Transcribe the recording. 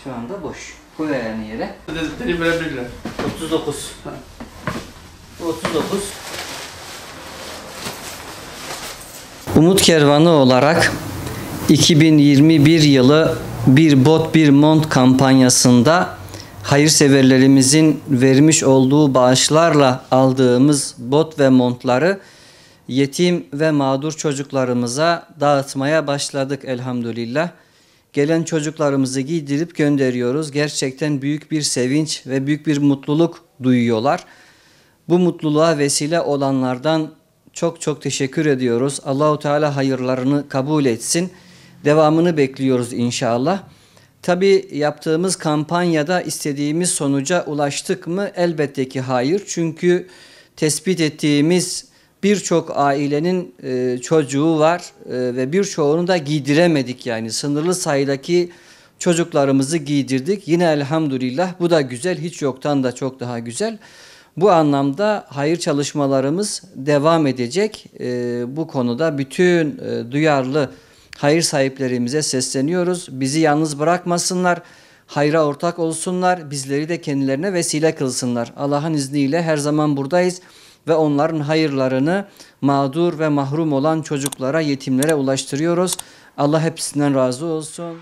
Şu anda boş. Koy ayağını yere. Beni verebilirler. 39. 39. Umut Kervanı olarak 2021 yılı bir bot bir mont kampanyasında hayırseverlerimizin vermiş olduğu bağışlarla aldığımız bot ve montları yetim ve mağdur çocuklarımıza dağıtmaya başladık elhamdülillah. Gelen çocuklarımızı giydirip gönderiyoruz. Gerçekten büyük bir sevinç ve büyük bir mutluluk duyuyorlar. Bu mutluluğa vesile olanlardan çok çok teşekkür ediyoruz. Allahu Teala hayırlarını kabul etsin. Devamını bekliyoruz inşallah. Tabii yaptığımız kampanyada istediğimiz sonuca ulaştık mı? Elbette ki hayır. Çünkü tespit ettiğimiz birçok ailenin çocuğu var ve birçoğunu da giydiremedik yani. Sınırlı sayıdaki çocuklarımızı giydirdik. Yine elhamdülillah bu da güzel, hiç yoktan da çok daha güzel. Bu anlamda hayır çalışmalarımız devam edecek. Bu konuda bütün duyarlı hayır sahiplerimize sesleniyoruz. Bizi yalnız bırakmasınlar, hayra ortak olsunlar, bizleri de kendilerine vesile kılsınlar. Allah'ın izniyle her zaman buradayız ve onların hayırlarını mağdur ve mahrum olan çocuklara, yetimlere ulaştırıyoruz. Allah hepsinden razı olsun.